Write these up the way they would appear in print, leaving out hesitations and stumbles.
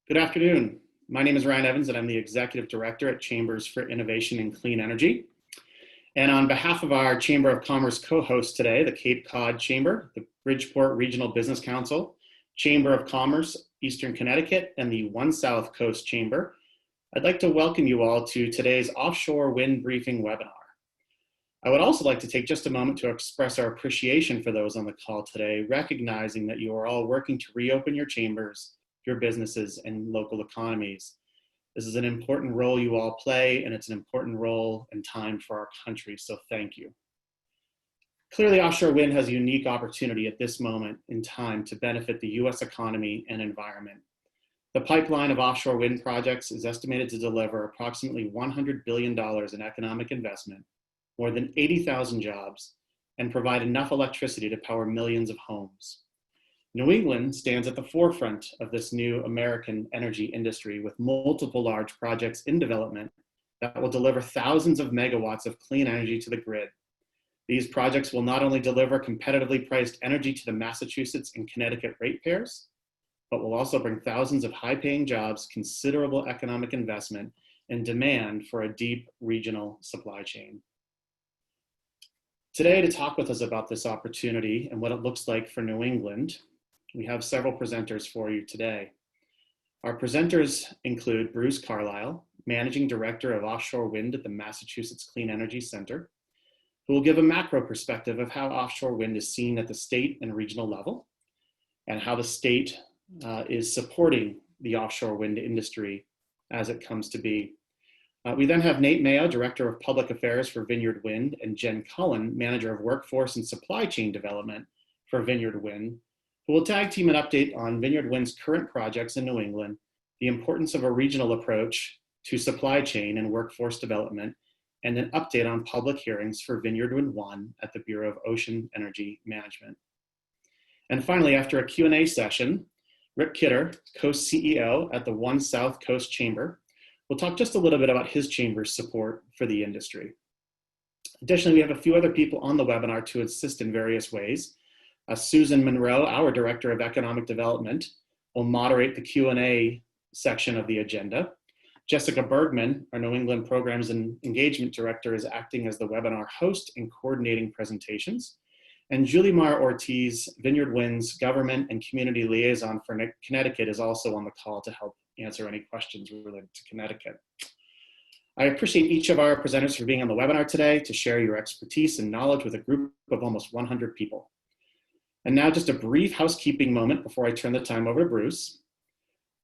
Good afternoon. My name is Ryan Evans, and I'm the Executive Director at Chambers for Innovation and Clean Energy. And on behalf of our Chamber of Commerce co-hosts today, the Cape Cod Chamber, the Bridgeport Regional Business Council, Chamber of Commerce, Eastern Connecticut, and the One South Coast Chamber, I'd like to welcome you all to today's Offshore Wind Briefing webinar. I would also like to take just a moment to express our appreciation for those on the call today, recognizing that you are all working to reopen your chambers, your businesses, and local economies. This is an important role you all play, and it's an important role and time for our country, so thank you. Clearly, offshore wind has a unique opportunity at this moment in time to benefit the US economy and environment. The pipeline of offshore wind projects is estimated to deliver approximately $100 billion in economic investment, more than 80,000 jobs, and provide enough electricity to power millions of homes. New England stands at the forefront of this new American energy industry with multiple large projects in development that will deliver thousands of megawatts of clean energy to the grid. These projects will not only deliver competitively priced energy to the Massachusetts and Connecticut ratepayers, but will also bring thousands of high-paying jobs, considerable economic investment, and demand for a deep regional supply chain. Today, to talk with us about this opportunity and what it looks like for New England, we have several presenters for you today. Our presenters include Bruce Carlisle, Managing Director of Offshore Wind at the Massachusetts Clean Energy Center, who will give a macro perspective of how offshore wind is seen at the state and regional level, and how the state is supporting the offshore wind industry as it comes to be. We then have Nate Mayo, Director of Public Affairs for Vineyard Wind, and Jen Cullen, Manager of Workforce and Supply Chain Development for Vineyard Wind, who will tag team an update on Vineyard Wind's current projects in New England, the importance of a regional approach to supply chain and workforce development, and an update on public hearings for Vineyard Wind 1 at the Bureau of Ocean Energy Management. And finally, after a Q&A session, Rick Kidder, Co-CEO at the One South Coast Chamber, will talk just a little bit about his chamber's support for the industry. Additionally, we have a few other people on the webinar to assist in various ways. Susan Monroe, our Director of Economic Development, will moderate the Q&A section of the agenda. Jessica Bergman, our New England Programs and Engagement Director, is acting as the webinar host and coordinating presentations. And Julie Mar Ortiz, Vineyard Wind's Government and Community Liaison for Connecticut, is also on the call to help answer any questions related to Connecticut. I appreciate each of our presenters for being on the webinar today to share your expertise and knowledge with a group of almost 100 people. And now just a brief housekeeping moment before I turn the time over to Bruce.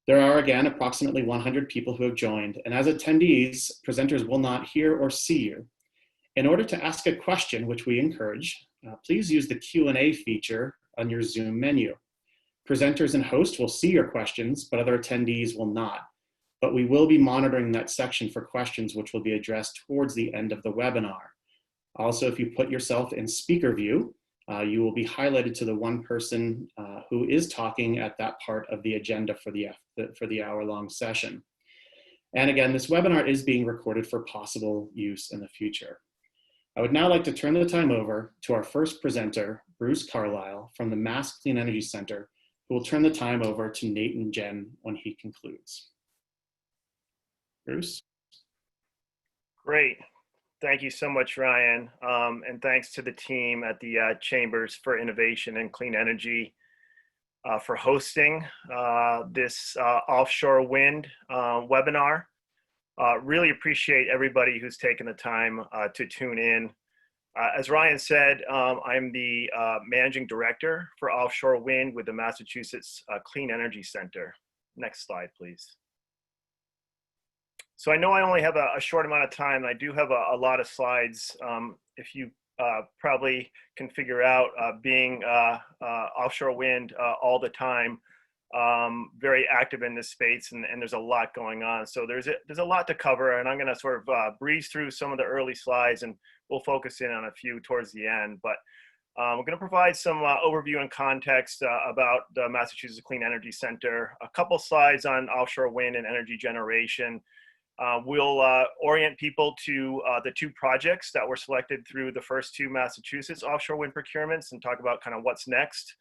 There are, again, approximately 100 people who have joined, and as attendees, presenters will not hear or see you. In order to ask a question, which we encourage, please use the Q&A feature on your Zoom menu. Presenters and hosts will see your questions, but other attendees will not. But we will be monitoring that section for questions which will be addressed towards the end of the webinar. Also, if you put yourself in speaker view, you will be highlighted to the one person who is talking at that part of the agenda for the hour-long session. And again, this webinar is being recorded for possible use in the future. I would now like to turn the time over to our first presenter, Bruce Carlisle from the Mass Clean Energy Center, who will turn the time over to Nate and Jen when he concludes. Bruce? Great. Thank you so much, Ryan. And thanks to the team at the Chambers for Innovation and Clean Energy for hosting this offshore wind webinar. Really appreciate everybody who's taken the time to tune in. As Ryan said, I'm the Managing Director for Offshore Wind with the Massachusetts Clean Energy Center. Next slide, please. So I know I only have a short amount of time. I do have a lot of slides. If you probably can figure out, being offshore wind all the time, very active in this space, and there's a lot going on. So there's a lot to cover, and I'm going to sort of breeze through some of the early slides, and we'll focus in on a few towards the end. But we're going to provide some overview and context about the Massachusetts Clean Energy Center, a couple slides on offshore wind and energy generation. We'll orient people to the two projects that were selected through the first two Massachusetts offshore wind procurements and talk about kind of what's next.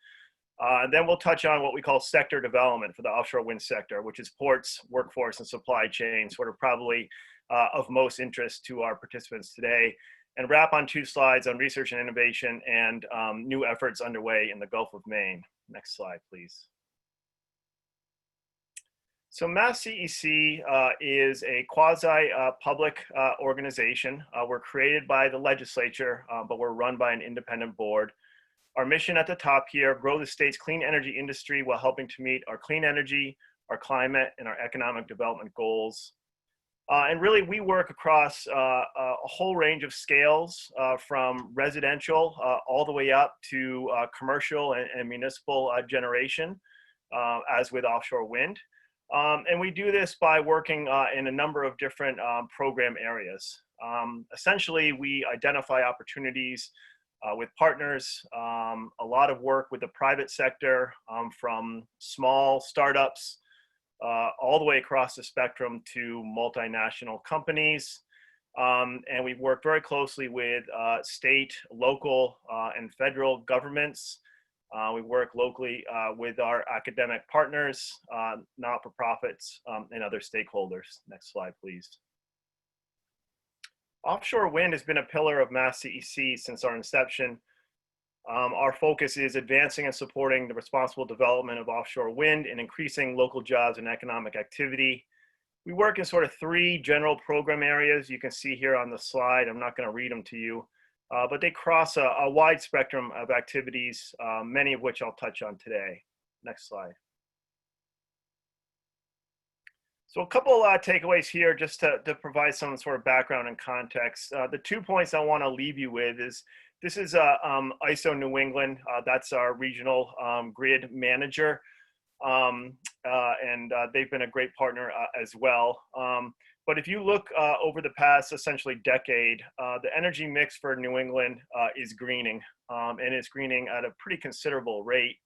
And then we'll touch on what we call sector development for the offshore wind sector, which is ports, workforce, and supply chain, sort of probably of most interest to our participants today, and wrap on 2 slides on research and innovation and new efforts underway in the Gulf of Maine. Next slide, please. So Mass CEC is a quasi-public organization. We're created by the legislature, but we're run by an independent board. Our mission at the top here: grow the state's clean energy industry while helping to meet our clean energy, our climate, and our economic development goals. And really, we work across a whole range of scales, from residential all the way up to commercial and municipal generation, as with offshore wind. And we do this by working in a number of different program areas. Essentially, we identify opportunities with partners, a lot of work with the private sector, from small startups all the way across the spectrum to multinational companies. And we've worked very closely with state, local, and federal governments. We work locally with our academic partners, not-for-profits, and other stakeholders. Next slide, please. Offshore wind has been a pillar of Mass CEC since our inception. Our focus is advancing and supporting the responsible development of offshore wind and increasing local jobs and economic activity. We work in sort of 3 general program areas you can see here on the slide. I'm not going to read them to you. But they cross a wide spectrum of activities, many of which I'll touch on today. Next slide. So a couple takeaways here just to provide some sort of background and context. The 2 points I want to leave you with is, this is ISO New England. That's our regional grid manager. And they've been a great partner as well. But if you look over the past essentially decade, the energy mix for New England is greening, and it's greening at a pretty considerable rate.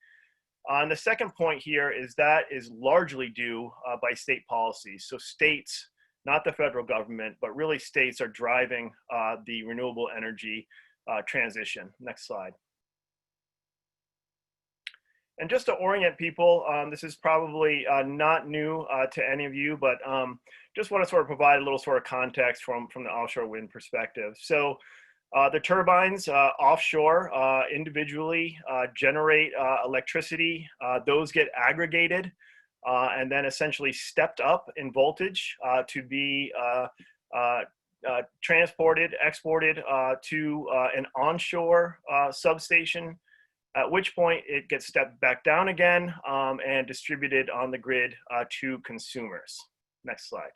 And the second point here is that is largely due by state policy. So states, not the federal government, but really states are driving the renewable energy transition. Next slide. And just to orient people, this is probably not new to any of you, but just want to sort of provide a little sort of context from the offshore wind perspective. So the turbines offshore individually generate electricity. Those get aggregated and then essentially stepped up in voltage to be transported, exported to an onshore substation, at which point it gets stepped back down again and distributed on the grid to consumers. Next slide.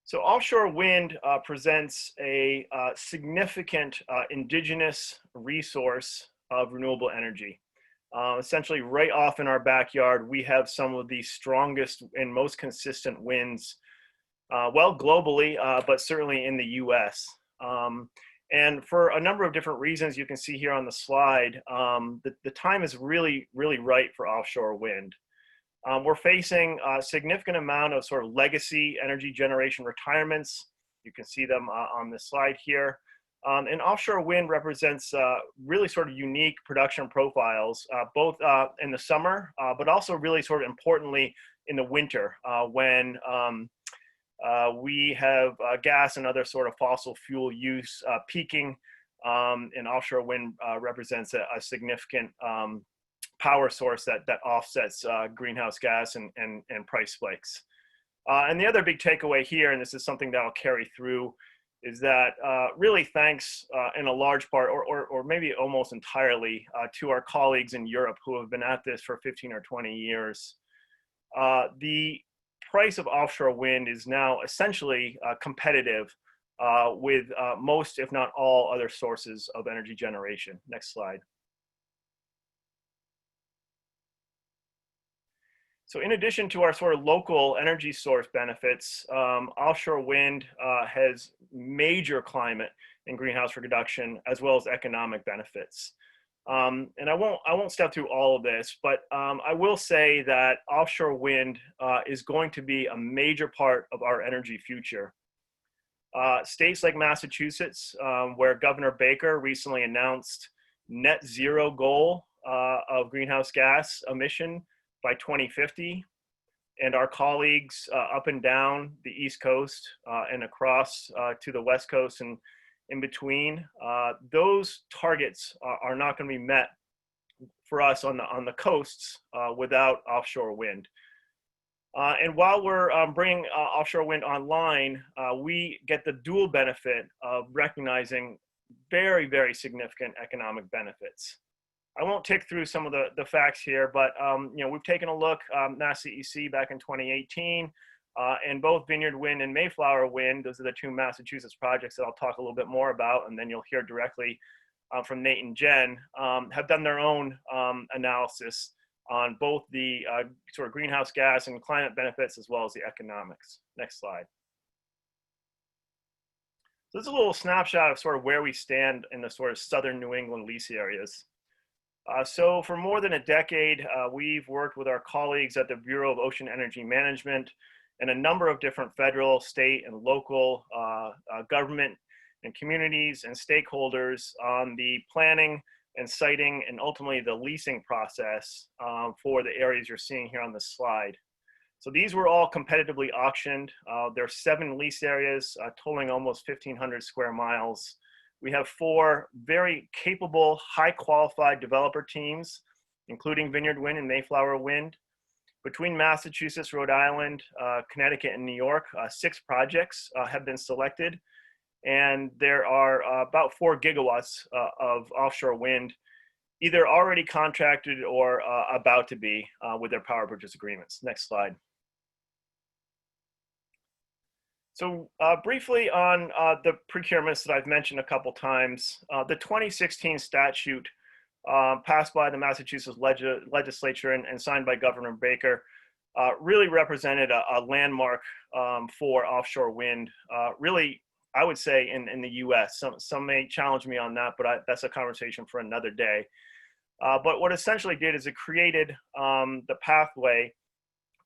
So offshore wind presents a significant indigenous resource of renewable energy. Essentially, right off in our backyard, we have some of the strongest and most consistent winds, well, globally, but certainly in the US. And for a number of different reasons you can see here on the slide, the time is really, really right for offshore wind. We're facing a significant amount of sort of legacy energy generation retirements. You can see them on this slide here. And offshore wind represents really sort of unique production profiles, both in the summer, but also really sort of importantly in the winter when we have gas and other sort of fossil fuel use peaking, and offshore wind represents a significant power source that offsets greenhouse gas and price spikes. And the other big takeaway here, and this is something that I'll carry through, is that really thanks in a large part, or maybe almost entirely, to our colleagues in Europe who have been at this for 15 or 20 years. The price of offshore wind is now essentially competitive with most, if not all, other sources of energy generation. Next slide. So in addition to our sort of local energy source benefits, offshore wind has major climate and greenhouse reduction as well as economic benefits. And I won't step through all of this, but I will say that offshore wind is going to be a major part of our energy future. States like Massachusetts, where Governor Baker recently announced net zero goal of greenhouse gas emission by 2050. And our colleagues up and down the East Coast and across to the West Coast and in between, those targets are not going to be met for us on the coasts without offshore wind. And while we're bringing offshore wind online, we get the dual benefit of recognizing very, very significant economic benefits. I won't tick through some of the facts here, but we've taken a look, MassCEC back in 2018, and both Vineyard Wind and Mayflower Wind, those are the two Massachusetts projects that I'll talk a little bit more about, and then you'll hear directly from Nate and Jen, have done their own analysis on both the sort of greenhouse gas and climate benefits as well as the economics. Next slide. So this is a little snapshot of sort of where we stand in the sort of southern New England lease areas. So for more than a decade, we've worked with our colleagues at the Bureau of Ocean Energy Management and a number of different federal, state, and local government and communities and stakeholders on the planning and siting and ultimately the leasing process for the areas you're seeing here on the slide. So these were all competitively auctioned. There are 7 lease areas totaling almost 1,500 square miles. We have 4 very capable, high qualified developer teams, including Vineyard Wind and Mayflower Wind. Between Massachusetts, Rhode Island, Connecticut, and New York, 6 projects have been selected. And there are about 4 gigawatts of offshore wind, either already contracted or about to be with their power purchase agreements. Next slide. So briefly on the procurements that I've mentioned a couple times, the 2016 statute passed by the Massachusetts legislature and signed by Governor Baker really represented a landmark for offshore wind, really, I would say in the US. Some may challenge me on that, but that's a conversation for another day. But what essentially did is it created the pathway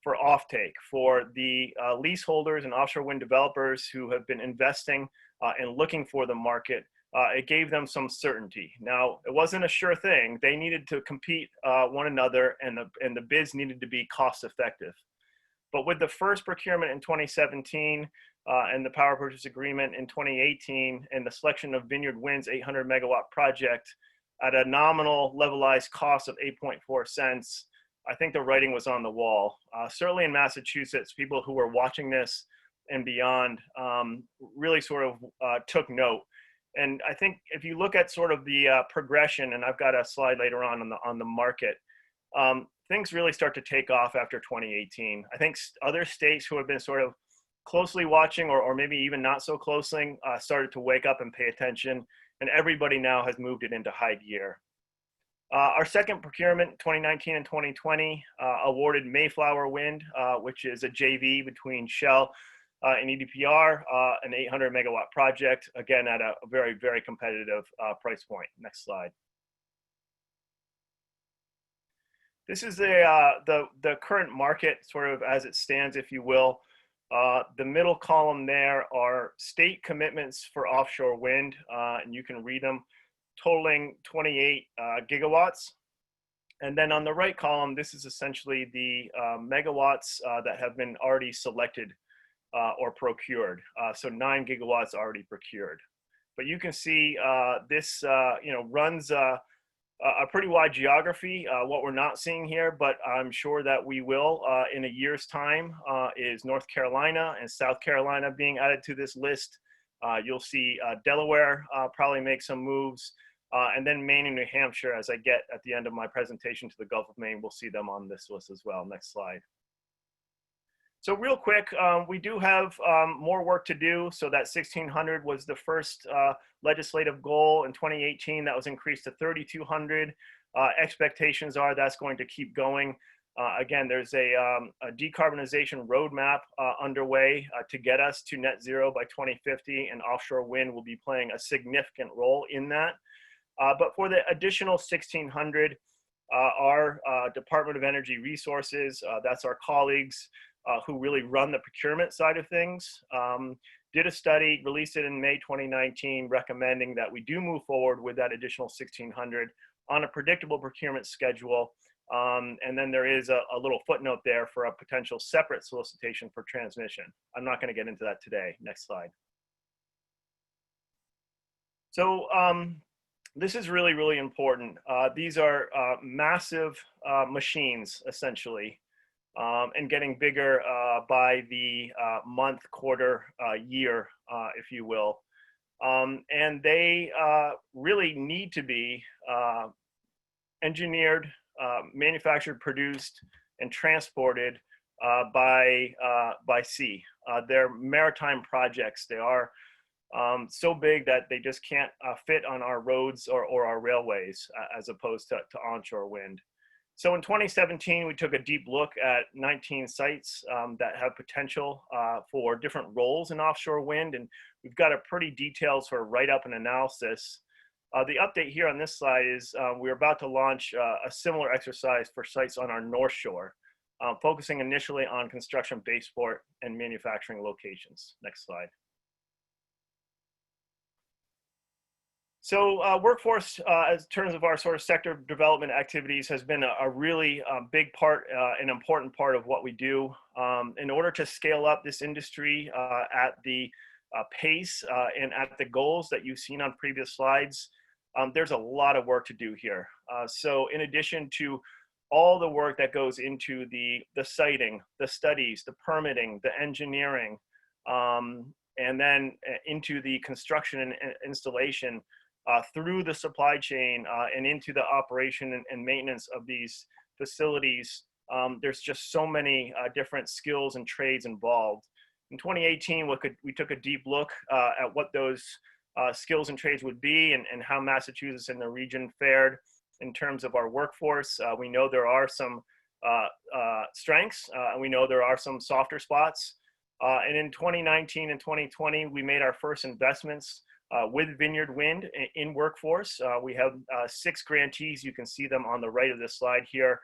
for offtake for the leaseholders and offshore wind developers who have been investing and looking for the market. It gave them some certainty. Now, it wasn't a sure thing. They needed to compete one another, and the bids needed to be cost effective. But with the first procurement in 2017 and the power purchase agreement in 2018 and the selection of Vineyard Wind's 800 megawatt project at a nominal levelized cost of 8.4 cents, I think the writing was on the wall. Certainly in Massachusetts, people who were watching this and beyond really sort of took note. And I think if you look at sort of the progression, and I've got a slide later on the market, things really start to take off after 2018. I think other states who have been sort of closely watching or maybe even not so closely started to wake up and pay attention, and everybody now has moved it into high gear. Our second procurement, 2019 and 2020, awarded Mayflower Wind, which is a JV between Shell and EDPR, an 800 megawatt project, again at a very, very competitive price point. Next slide. This is the current market sort of as it stands, if you will. The middle column there are state commitments for offshore wind, and you can read them, totaling 28 gigawatts. And then on the right column, this is essentially the megawatts that have been already selected or procured. So 9 gigawatts already procured. But you can see this runs a pretty wide geography. What we're not seeing here, but I'm sure that we will in a year's time, is North Carolina and South Carolina being added to this list. You'll see Delaware probably make some moves, and then Maine and New Hampshire, as I get at the end of my presentation to the Gulf of Maine, we'll see them on this list as well. Next slide. So real quick, we do have more work to do. So that 1,600 was the first legislative goal in 2018. That was increased to 3,200. Expectations are that's going to keep going. Again, there's a decarbonization roadmap underway to get us to net zero by 2050, and offshore wind will be playing a significant role in that. But for the additional 1,600, our Department of Energy Resources, that's our colleagues who really run the procurement side of things, did a study, released it in May 2019, recommending that we do move forward with that additional 1,600 on a predictable procurement schedule. And then there is a little footnote there for a potential separate solicitation for transmission. I'm not going to get into that today. Next slide. So this is really, really important. These are massive machines, essentially, and getting bigger by the month, quarter, year, if you will. And they really need to be engineered, manufactured, produced, and transported by sea. They're maritime projects. They are so big that they just can't fit on our roads or our railways, as opposed to onshore wind. So in 2017, we took a deep look at 19 sites that have potential for different roles in offshore wind, and we've got a pretty detailed sort of write-up and analysis. The update here on this slide is we're about to launch a similar exercise for sites on our North Shore, focusing initially on construction, baseport, and manufacturing locations. Next slide. So workforce, in terms of our sort of sector development activities, has been a really big part, an important part of what we do. In order to scale up this industry at the pace and at the goals that you've seen on previous slides, there's a lot of work to do here. So in addition to all the work that goes into the siting, the studies, the permitting, the engineering, and then into the construction and installation, through the supply chain and into the operation and maintenance of these facilities, there's just so many different skills and trades involved. In 2018, we took a deep look at what those skills and trades would be and how Massachusetts and the region fared in terms of our workforce. We know there are some strengths, and we know there are some softer spots. And in 2019 and 2020, we made our first investments with Vineyard Wind in workforce. We have 6 grantees. You can see them on the right of this slide here,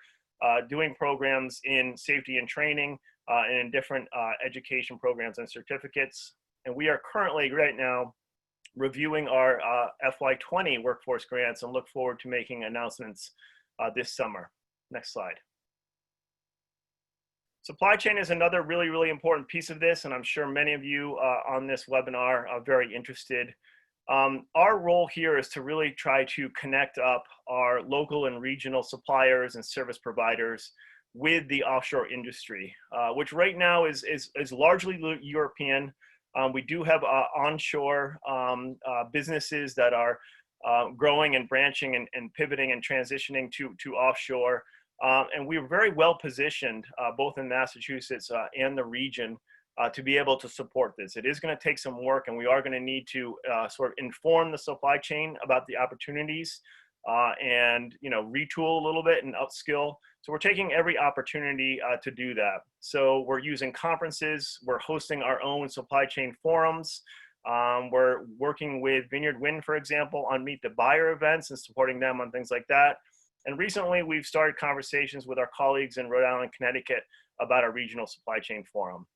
doing programs in safety and training and in different education programs and certificates. And we are currently right now reviewing our FY20 workforce grants and look forward to making announcements this summer. Next slide. Supply chain is another really, really important piece of this, and I'm sure many of you on this webinar are very interested. Our role here is to really try to connect up our local and regional suppliers and service providers with the offshore industry, which right now is largely European. We do have onshore businesses that are growing and branching and pivoting and transitioning to offshore. And we're very well positioned, both in Massachusetts and the region, to be able to support this. It is going to take some work, and we are going to need to sort of inform the supply chain about the opportunities and retool a little bit and upskill. So we're taking every opportunity to do that. So we're using conferences, we're hosting our own supply chain forums. We're working with Vineyard Wind, for example, on Meet the Buyer events and supporting them on things like that. And recently we've started conversations with our colleagues in Rhode Island, Connecticut about a regional supply chain forum.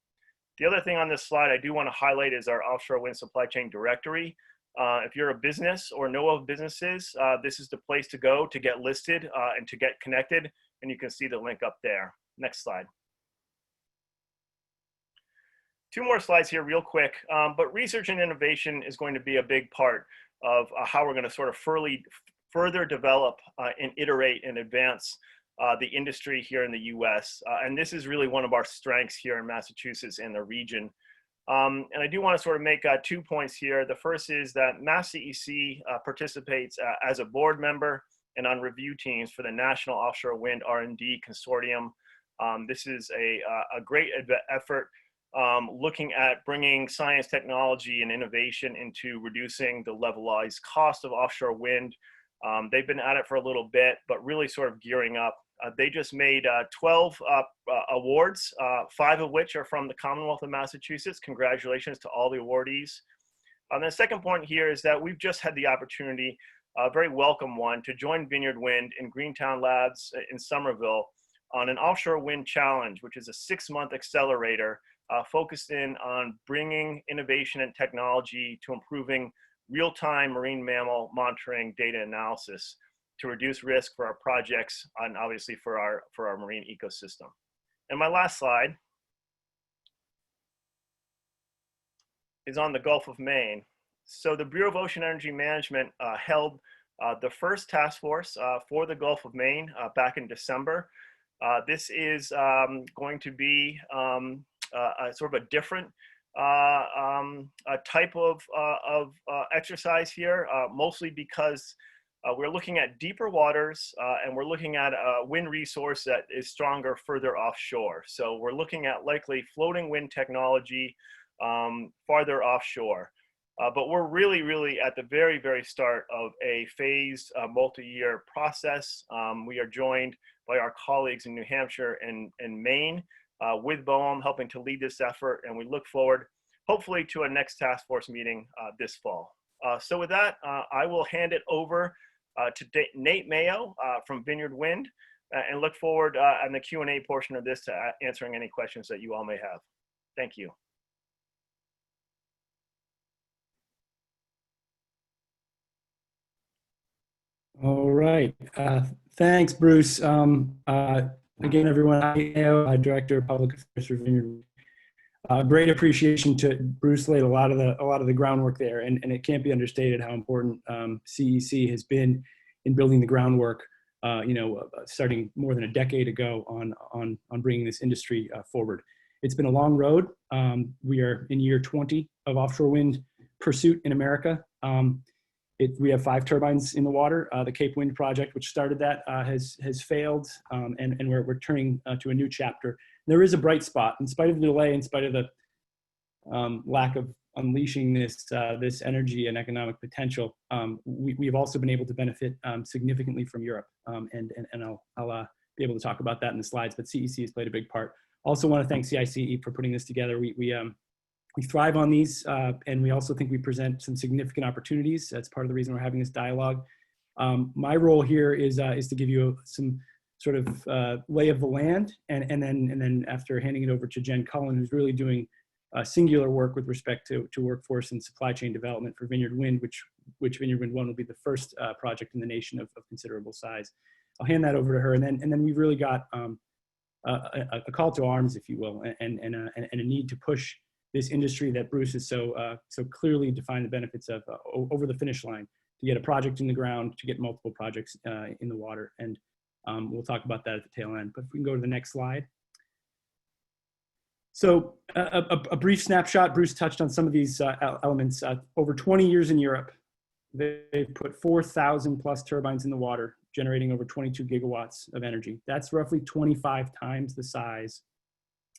The other thing on this slide I do want to highlight is our offshore wind supply chain directory. If you're a business or know of businesses, this is the place to go to get listed and to get connected. And you can see the link up there. Next slide. 2 more slides here real quick, but research and innovation is going to be a big part of how we're going to sort of further develop and iterate and advance the industry here in the US. And this is really one of our strengths here in Massachusetts and the region. And I do want to sort of make 2 points here. The first is that MassCEC participates as a board member and on review teams for the National Offshore Wind R&D Consortium. This is a great effort looking at bringing science, technology, and innovation into reducing the levelized cost of offshore wind. They've been at it for a little bit, but really sort of gearing up. They just made 12 awards, 5 of which are from the Commonwealth of Massachusetts. Congratulations to all the awardees. And the second point here is that we've just had the opportunity, a very welcome one, to join Vineyard Wind in Greentown Labs in Somerville on an offshore wind challenge, which is a 6-month accelerator focused in on bringing innovation and technology to improving real-time marine mammal monitoring data analysis to reduce risk for our projects and obviously for our marine ecosystem. And my last slide is on the Gulf of Maine. So the Bureau of Ocean Energy Management held the first task force for the Gulf of Maine back in December. This is going to be a sort of a different a type of exercise here, mostly because we're looking at deeper waters and we're looking at a wind resource that is stronger further offshore. So we're looking at likely floating wind technology farther offshore. But we're really at the very start of a phased multi-year process. We are joined by our colleagues in New Hampshire and Maine with BOEM helping to lead this effort, and we look forward hopefully to a next task force meeting this fall. So with that, I will hand it over to Nate Mayo from Vineyard Wind and look forward in the Q&A portion of this to answering any questions that you all may have. Thank you. All right. Thanks, Bruce. Again, everyone, I'm Director of Public Affairs for Vineyard. Great appreciation to Bruce laid a lot of the groundwork there, and it can't be understated how important CEC has been in building the groundwork. Starting more than a decade ago on bringing this industry forward. It's been a long road. We are in year 20 of offshore wind pursuit in America. We have 5 turbines in the water. The Cape Wind project, which started that, has failed, and we're turning to a new chapter. There is a bright spot, in spite of the delay, in spite of the lack of unleashing this energy and economic potential. We've also been able to benefit significantly from Europe, and I'll be able to talk about that in the slides. But CEC has played a big part. Also, want to thank CICE for putting this together. We thrive on these, and we also think we present some significant opportunities. That's part of the reason we're having this dialogue. My role here is to give you some sort of lay of the land, and then after handing it over to Jen Cullen, who's really doing singular work with respect to workforce and supply chain development for Vineyard Wind, which Vineyard Wind 1 will be the first project in the nation of considerable size. I'll hand that over to her, and then we've really got a call to arms, if you will, and a need to push this industry that Bruce has so clearly defined the benefits of over the finish line, to get a project in the ground, to get multiple projects in the water. And we'll talk about that at the tail end. But if we can go to the next slide. So a brief snapshot. Bruce touched on some of these elements. Over 20 years in Europe, they've put 4,000 plus turbines in the water, generating over 22 gigawatts of energy. That's roughly 25 times the size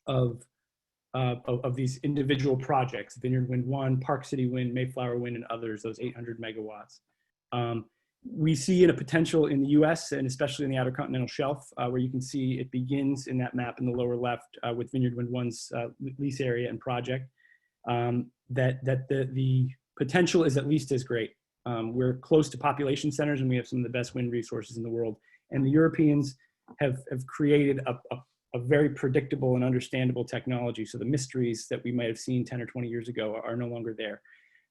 of these individual projects: Vineyard Wind 1, Park City Wind, Mayflower Wind, and others, those 800 megawatts. We see a potential in the US, and especially in the Outer Continental Shelf, where you can see it begins in that map in the lower left with Vineyard Wind 1's lease area and project, that the potential is at least as great. We're close to population centers, and we have some of the best wind resources in the world. And the Europeans have created a very predictable and understandable technology. So the mysteries that we might have seen 10 or 20 years ago are no longer there.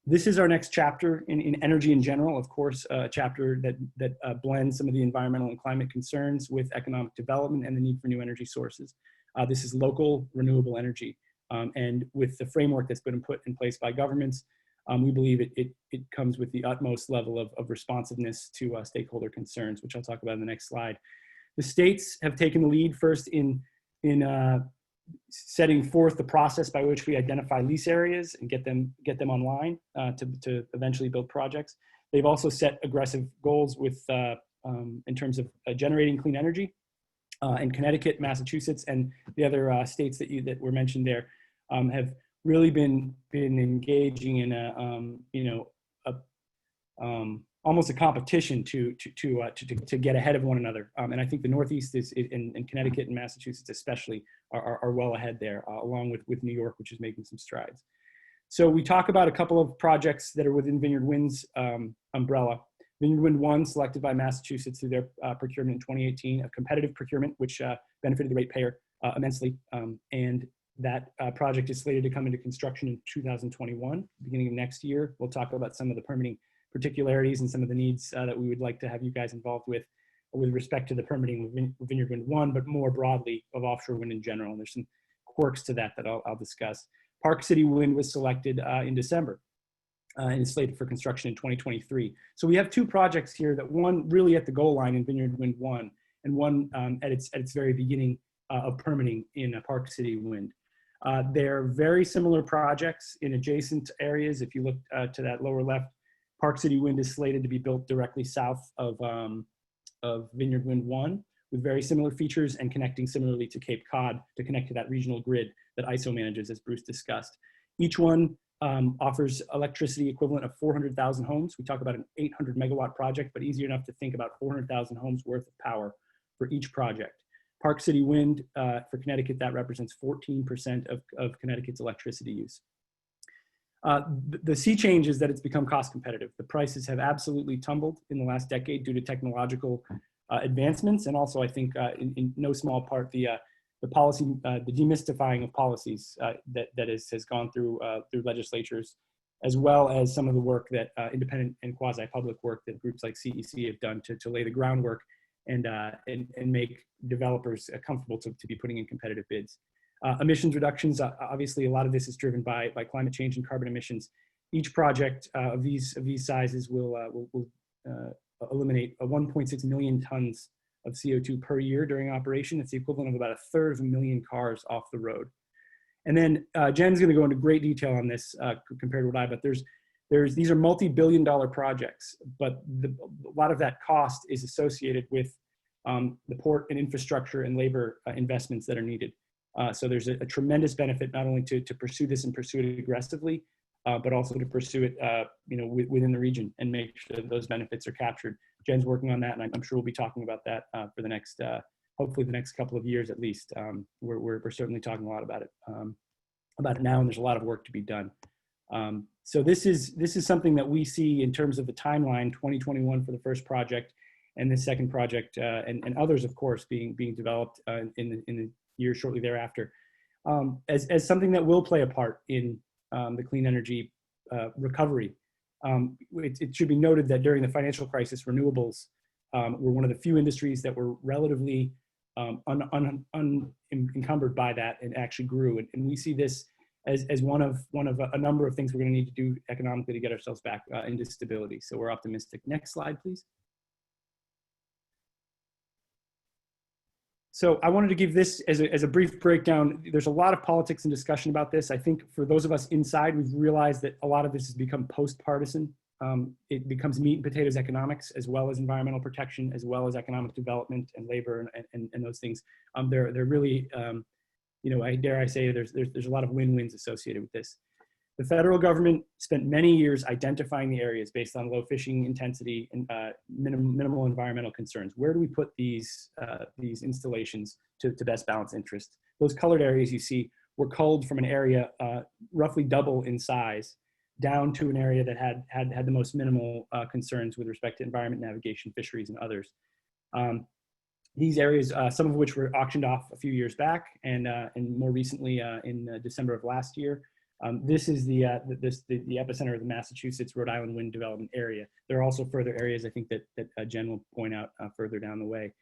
This is our next chapter in energy in general, of course, a chapter that blends some of the environmental and climate concerns with economic development and the need for new energy sources. This is local renewable energy. And with the framework that's been put in place by governments, we believe it comes with the utmost level of responsiveness to stakeholder concerns, which I'll talk about in the next slide. The states have taken the lead first in setting forth the process by which we identify lease areas and get them online to eventually build projects. They've also set aggressive goals with in terms of generating clean energy. And Connecticut, Massachusetts, and the other states that were mentioned there have really been engaging in almost a competition to get ahead of one another. And I think the Northeast is in Connecticut and Massachusetts especially are well ahead there, along with New York, which is making some strides. So we talk about a couple of projects that are within Vineyard Wind's umbrella. Vineyard Wind 1, selected by Massachusetts through their procurement in 2018, a competitive procurement, which benefited the ratepayer immensely. And That project is slated to come into construction in 2021, beginning of next year. We'll talk about some of the permitting particularities and some of the needs that we would like to have you guys involved with respect to the permitting of Vineyard Wind 1, but more broadly of offshore wind in general. And there's some quirks to that I'll discuss. Park City Wind was selected in December and is slated for construction in 2023. So we have two projects here, that one really at the goal line in Vineyard Wind 1, and one at its very beginning of permitting in Park City Wind. They're very similar projects in adjacent areas. If you look to that lower left, Park City Wind is slated to be built directly south of Vineyard Wind 1, with very similar features and connecting similarly to Cape Cod to connect to that regional grid that ISO manages, as Bruce discussed. Each one offers electricity equivalent of 400,000 homes. We talk about an 800 megawatt project, but easier enough to think about 400,000 homes worth of power for each project. Park City Wind for Connecticut, that represents 14% of Connecticut's electricity use. The sea change is that it's become cost competitive. The prices have absolutely tumbled in the last decade due to technological advancements, and also I think in no small part the policy, the demystifying of policies that has gone through legislatures, as well as some of the work that independent and quasi-public work that groups like CEC have done to lay the groundwork and make developers comfortable to be putting in competitive bids. Emissions reductions, obviously a lot of this is driven by climate change and carbon emissions. Each project of these sizes will eliminate 1.6 million tons of CO2 per year during operation. It's the equivalent of about 1/3 cars off the road. And then Jen's going to go into great detail on this compared to what but these are multi-billion-dollar projects, but a lot of that cost is associated with the port and infrastructure and labor investments that are needed. So there's a tremendous benefit not only to pursue this and pursue it aggressively, but also to pursue it within the region and make sure that those benefits are captured. Jen's working on that, and I'm sure we'll be talking about that for the next, hopefully the next couple of years at least. We're certainly talking a lot about it now, and there's a lot of work to be done. So this is something that we see in terms of the timeline, 2021 for the first project, and the second project, and others, of course, being developed in the years shortly thereafter, as something that will play a part in the clean energy recovery. It should be noted that during the financial crisis, renewables were one of the few industries that were relatively unencumbered by that and actually grew. And we see this as one of a number of things we're going to need to do economically to get ourselves back into stability. So we're optimistic. Next slide, please. So I wanted to give this as a brief breakdown. There's a lot of politics and discussion about this. I think for those of us inside, we've realized that a lot of this has become post-partisan. It becomes meat and potatoes economics, as well as environmental protection, as well as economic development and labor and those things. They're really, I dare I say, there's a lot of win-wins associated with this. The federal government spent many years identifying the areas based on low fishing intensity and minimal environmental concerns. Where do we put these installations to best balance interest? Those colored areas you see were culled from an area roughly double in size down to an area that had the most minimal concerns with respect to environment, navigation, fisheries, and others. These areas, some of which were auctioned off a few years back, and more recently in December of last year. This is the epicenter of the Massachusetts, Rhode Island wind development area. There are also further areas I think that Jen will point out further down the way.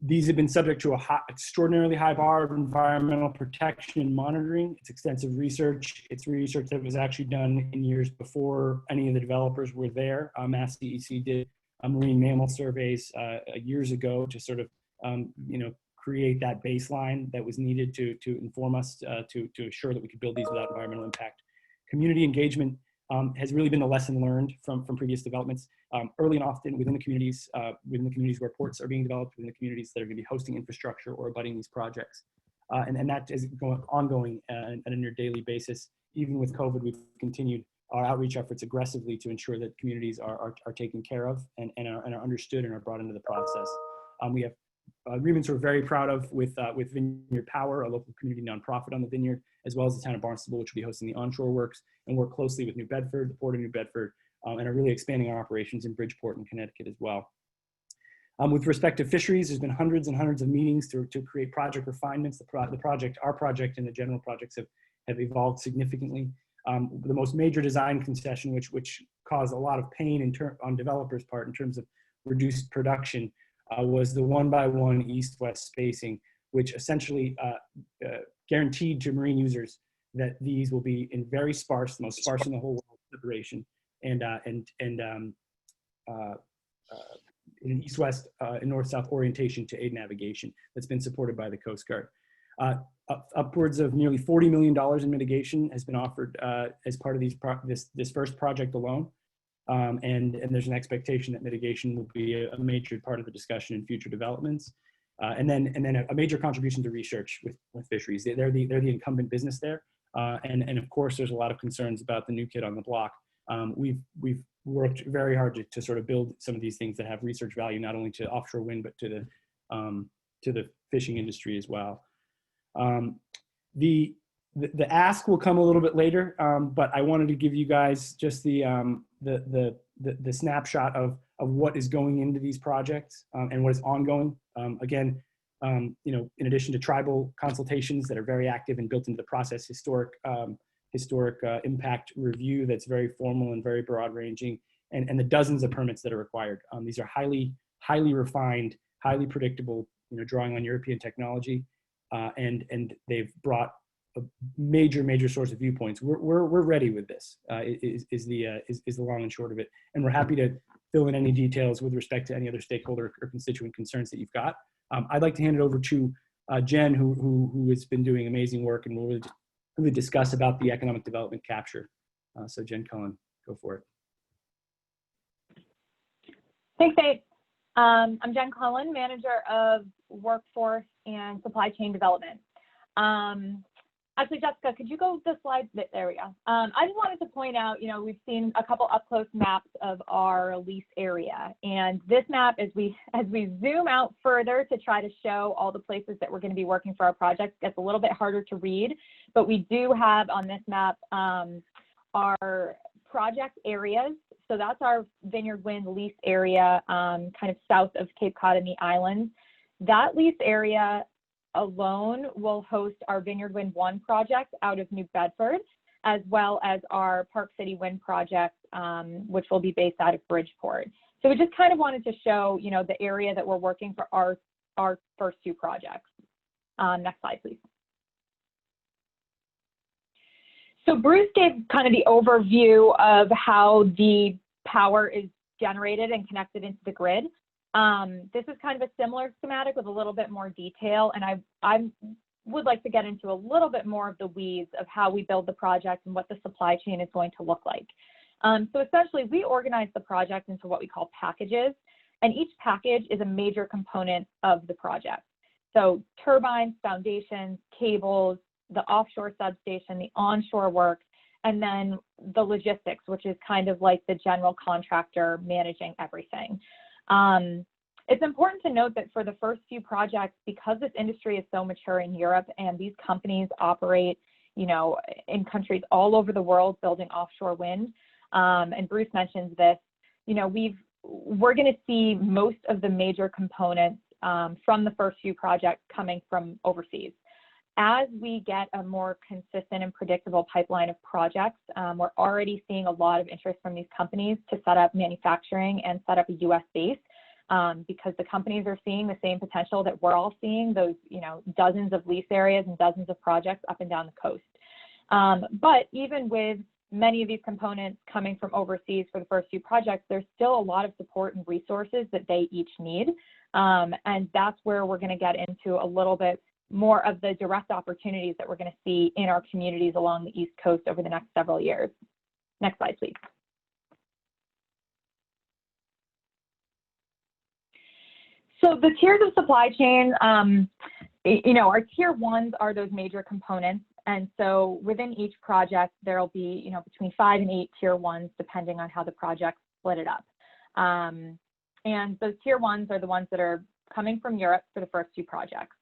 These have been subject to extraordinarily high bar of environmental protection and monitoring. It's extensive research. It's research that was actually done in years before any of the developers were there. Mass DEC did marine mammal surveys years ago to sort of, create that baseline that was needed to inform us to assure that we could build these without environmental impact. Community engagement has really been a lesson learned from previous developments. Early and often within the communities where ports are being developed, within the communities that are going to be hosting infrastructure or abutting these projects. And that is ongoing on a near daily basis. Even with COVID, we've continued our outreach efforts aggressively to ensure that communities are taken care of and are understood and are brought into the process. We have agreements we're very proud of with Vineyard Power, a local community nonprofit on the Vineyard, as well as the town of Barnstable, which will be hosting the onshore works, and work closely with New Bedford, the Port of New Bedford, and are really expanding our operations in Bridgeport and Connecticut as well. With respect to fisheries, there's been hundreds and hundreds of meetings to create project refinements. Our project and the general projects have evolved significantly. The most major design concession, which caused a lot of pain on developers' part in terms of reduced production, was the 1x1 east-west spacing, which essentially guaranteed to marine users that these will be in very sparse, the most sparse in the whole world separation, and in an east-west and north-south orientation to aid navigation that's been supported by the Coast Guard. Upwards of nearly $40 million in mitigation has been offered as part of this first project alone. And there's an expectation that mitigation will be a major part of the discussion in future developments. And then a major contribution to research with fisheries. They're the incumbent business there. And of course, there's a lot of concerns about the new kid on the block. We've worked very hard to sort of build some of these things that have research value, not only to offshore wind, but to the fishing industry as well. The ask will come a little bit later, but I wanted to give you guys just the snapshot of what is going into these projects and what is ongoing. Again, in addition to tribal consultations that are very active and built into the process, historic impact review that's very formal and very broad ranging, and the dozens of permits that are required. These are highly refined, highly predictable, drawing on European technology, and they've brought a major source of viewpoints. We're ready with this. Is the long and short of it, and we're happy to fill in any details with respect to any other stakeholder or constituent concerns that you've got. I'd like to hand it over to Jen, who has been doing amazing work and will really discuss about the economic development capture. So Jen Cullen, go for it. Thanks, Nate. I'm Jen Cullen, Manager of Workforce and Supply Chain Development. Actually, Jessica, could you go to the slide? There we go. I just wanted to point out, we've seen a couple up-close maps of our lease area. And this map, as we zoom out further to try to show all the places that we're going to be working for our projects, gets a little bit harder to read. But we do have on this map our project areas. So that's our Vineyard Wind lease area, kind of south of Cape Cod and the islands. That lease area alone will host our Vineyard Wind 1 project out of New Bedford, as well as our Park City Wind project, which will be based out of Bridgeport. So we just kind of wanted to show, the area that we're working for our first two projects. Next slide, please. So Bruce gave kind of the overview of how the power is generated and connected into the grid. This is kind of a similar schematic with a little bit more detail, and I would like to get into a little bit more of the weeds of how we build the project and what the supply chain is going to look like. So essentially, we organize the project into what we call packages, and each package is a major component of the project. So turbines, foundations, cables, the offshore substation, the onshore work, and then the logistics, which is kind of like the general contractor managing everything. It's important to note that for the first few projects, because this industry is so mature in Europe and these companies operate, in countries all over the world building offshore wind, and Bruce mentions this, we're going to see most of the major components from the first few projects coming from overseas. As we get a more consistent and predictable pipeline of projects, we're already seeing a lot of interest from these companies to set up manufacturing and set up a U.S. base, because the companies are seeing the same potential that we're all seeing, those dozens of lease areas and dozens of projects up and down the coast. But even with many of these components coming from overseas for the first few projects, there's still a lot of support and resources that they each need. And that's where we're going to get into a little bit more of the direct opportunities that we're going to see in our communities along the East Coast over the next several years. Next slide, please. So the tiers of supply chain, our tier ones are those major components. And so within each project, there'll be, between 5 and 8 tier ones, depending on how the project split it up. And those tier ones are the ones that are coming from Europe for the first 2 projects.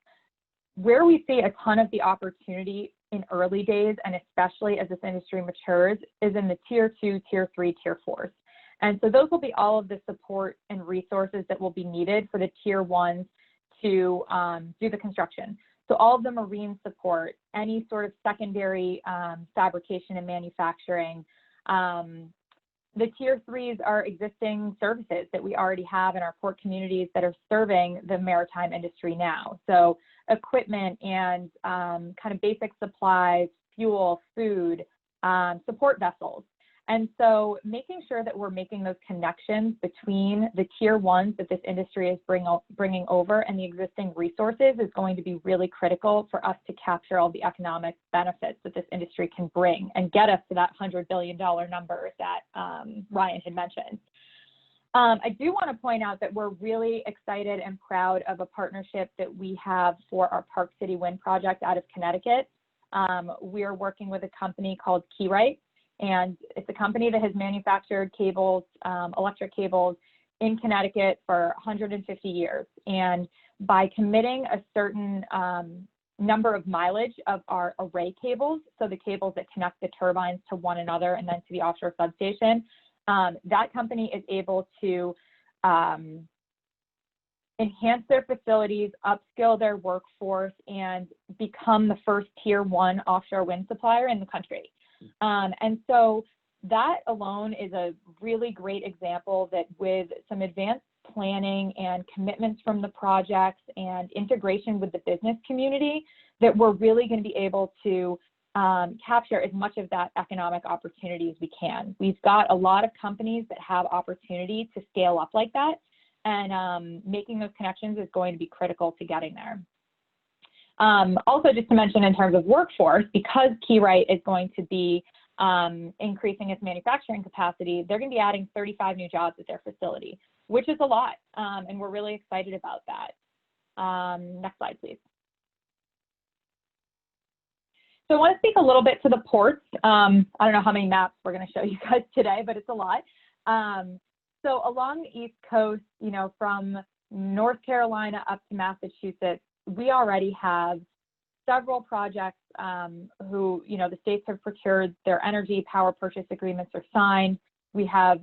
Where we see a ton of the opportunity in early days, and especially as this industry matures, is in the tier 2, tier 3, tier 4s. And so those will be all of the support and resources that will be needed for the tier ones to do the construction. So all of the marine support, any sort of secondary fabrication and manufacturing. The tier threes are existing services that we already have in our port communities that are serving the maritime industry now. So equipment and kind of basic supplies, fuel, food, support vessels. And so making sure that we're making those connections between the tier ones that this industry is bringing over and the existing resources is going to be really critical for us to capture all the economic benefits that this industry can bring and get us to that $100 billion number that Ryan had mentioned. I do want to point out that we're really excited and proud of a partnership that we have for our Park City Wind project out of Connecticut. We are working with a company called Keyright. And it's a company that has manufactured cables, electric cables in Connecticut for 150 years. And by committing a certain number of mileage of our array cables, so the cables that connect the turbines to one another and then to the offshore substation, that company is able to enhance their facilities, upskill their workforce, and become the first tier one offshore wind supplier in the country. And so that alone is a really great example that with some advanced planning and commitments from the projects and integration with the business community, that we're really going to be able to capture as much of that economic opportunity as we can. We've got a lot of companies that have opportunity to scale up like that, and making those connections is going to be critical to getting there. Also, just to mention in terms of workforce, because Keyright is going to be increasing its manufacturing capacity, they're going to be adding 35 new jobs at their facility, which is a lot, and we're really excited about that. Next slide, please. So I want to speak a little bit to the ports. I don't know how many maps we're going to show you guys today, but it's a lot. So along the East Coast, you know, from North Carolina up to Massachusetts, we already have several projects who, you know, the states have procured their energy power purchase agreements are signed. We have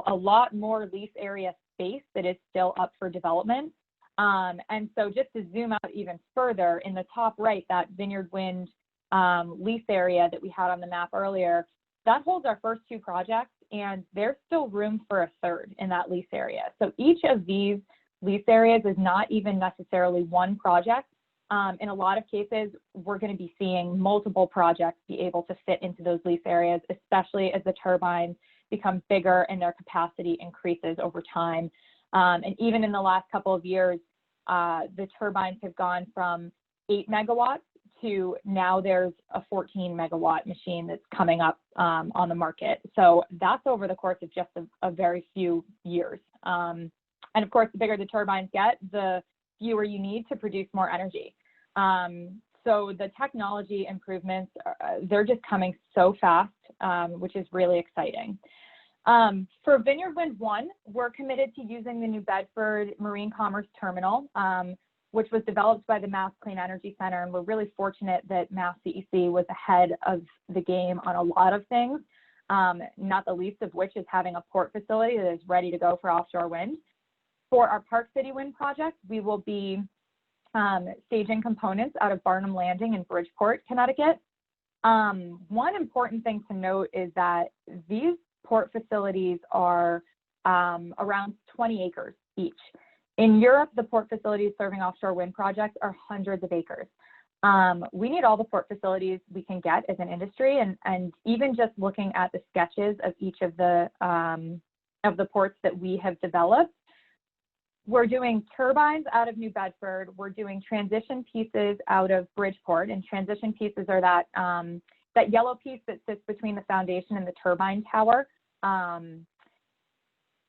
a lot more lease area space that is still up for development. And so just to zoom out even further, in the top right, that Vineyard Wind lease area that we had on the map earlier, that holds our first two projects, and there's still room for a third in that lease area. So each of these lease areas is not even necessarily one project. In a lot of cases, we're going to be seeing multiple projects be able to fit into those lease areas, especially as the turbines become bigger and their capacity increases over time. And even in the last couple of years, the turbines have gone from 8 megawatts to now there's a 14 megawatt machine that's coming up on the market. So that's over the course of just a very few years. And of course, the bigger the turbines get, the fewer you need to produce more energy. So the technology improvements, they're just coming so fast, which is really exciting. For Vineyard Wind 1, we're committed to using the New Bedford Marine Commerce Terminal, which was developed by the Mass Clean Energy Center. And we're really fortunate that Mass CEC was ahead of the game on a lot of things, not the least of which is having a port facility that is ready to go for offshore wind. For our Park City Wind project, we will be staging components out of Barnum Landing in Bridgeport, Connecticut. One important thing to note is that these port facilities are around 20 acres each. In Europe, the port facilities serving offshore wind projects are hundreds of acres. We need all the port facilities we can get as an industry, and even just looking at the sketches of each of the ports that we have developed, we're doing turbines out of New Bedford. We're doing transition pieces out of Bridgeport, and transition pieces are that that yellow piece that sits between the foundation and the turbine tower.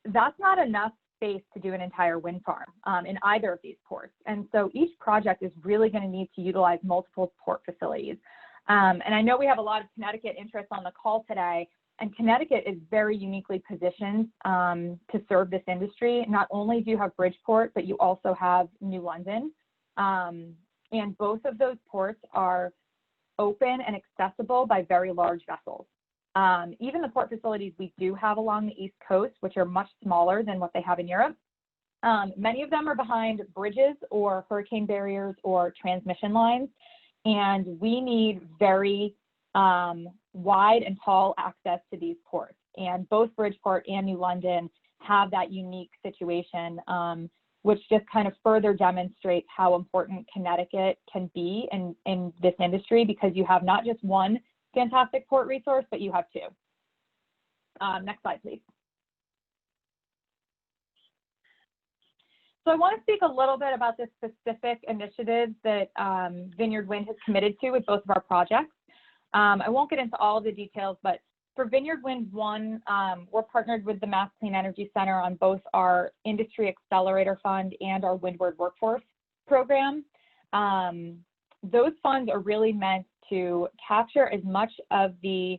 That's not enough space to do an entire wind farm in either of these ports. And so each project is really going to need to utilize multiple port facilities. And I know we have a lot of Connecticut interest on the call today, and Connecticut is very uniquely positioned to serve this industry. Not only do you have Bridgeport, but you also have New London. And both of those ports are open and accessible by very large vessels. Even the port facilities we do have along the East Coast, which are much smaller than what they have in Europe, many of them are behind bridges or hurricane barriers or transmission lines, and we need very wide and tall access to these ports. And both Bridgeport and New London have that unique situation, which just kind of further demonstrates how important Connecticut can be in this industry, because you have not just one fantastic port resource, but you have two. Next slide, please. So I want to speak a little bit about the specific initiatives that Vineyard Wind has committed to with both of our projects. I won't get into all of the details, but for Vineyard Wind 1, we're partnered with the Mass Clean Energy Center on both our Industry Accelerator Fund and our Windward Workforce Program. Those funds are really meant to capture as much of the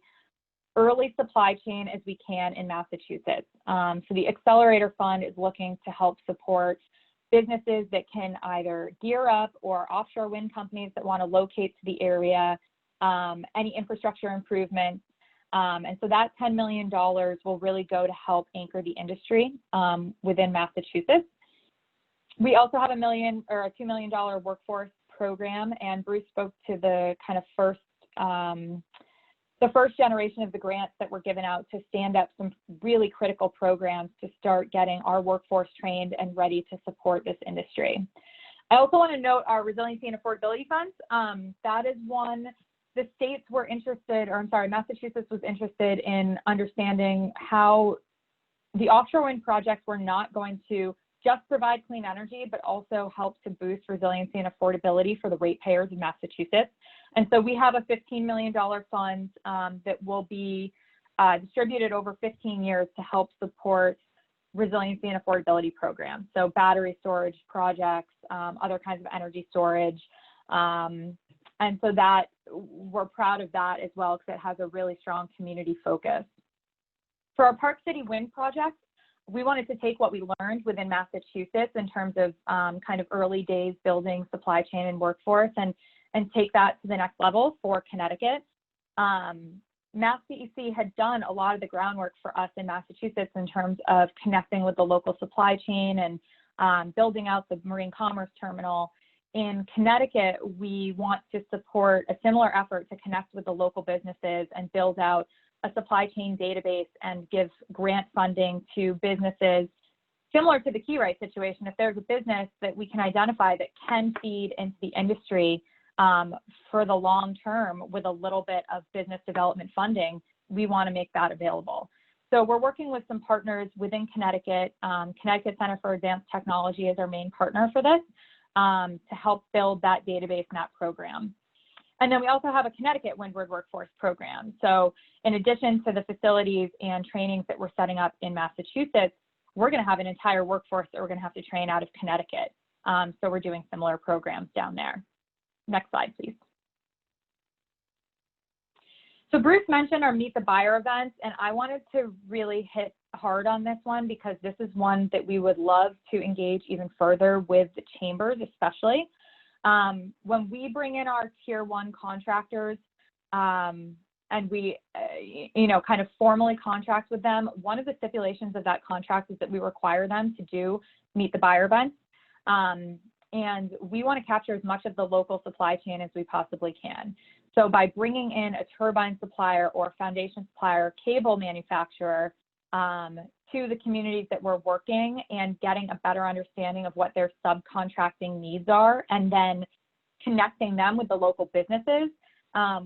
early supply chain as we can in Massachusetts. So the Accelerator Fund is looking to help support businesses that can either gear up, or offshore wind companies that want to locate to the area, any infrastructure improvements. And so that $10 million will really go to help anchor the industry within Massachusetts. We also have a $2 million workforce program, and Bruce spoke to the kind of first generation of the grants that were given out to stand up some really critical programs to start getting our workforce trained and ready to support this industry. I also want to note our resiliency and affordability funds. That is one the states were interested, or I'm sorry, Massachusetts was interested in understanding how the offshore wind projects were not going to just provide clean energy, but also help to boost resiliency and affordability for the ratepayers in Massachusetts. And so we have a $15 million fund that will be distributed over 15 years to help support resiliency and affordability programs. So battery storage projects, other kinds of energy storage. And so that we're proud of that as well, because it has a really strong community focus. For our Park City Wind project, we wanted to take what we learned within Massachusetts in terms of kind of early days building supply chain and workforce, and take that to the next level for Connecticut. Mass DEC had done a lot of the groundwork for us in Massachusetts in terms of connecting with the local supply chain and building out the marine commerce terminal. In Connecticut, we want to support a similar effort to connect with the local businesses and build out a supply chain database and give grant funding to businesses similar to the Key Right situation. If there's a business that we can identify that can feed into the industry for the long term with a little bit of business development funding, we want to make that available. So we're working with some partners within Connecticut. Connecticut Center for Advanced Technology is our main partner for this, to help build that database and that program. And then we also have a Connecticut Windward Workforce Program. So in addition to the facilities and trainings that we're setting up in Massachusetts, we're going to have an entire workforce that we're going to have to train out of Connecticut. So we're doing similar programs down there. Next slide, please. So Bruce mentioned our Meet the Buyer events, and I wanted to really hit hard on this one because this is one that we would love to engage even further with the chambers, especially. When we bring in our tier 1 contractors and we, kind of formally contract with them, one of the stipulations of that contract is that we require them to do Meet the Buyer events. And we want to capture as much of the local supply chain as we possibly can. So by bringing in a turbine supplier or foundation supplier, cable manufacturer to the communities that we're working and getting a better understanding of what their subcontracting needs are, and then connecting them with the local businesses,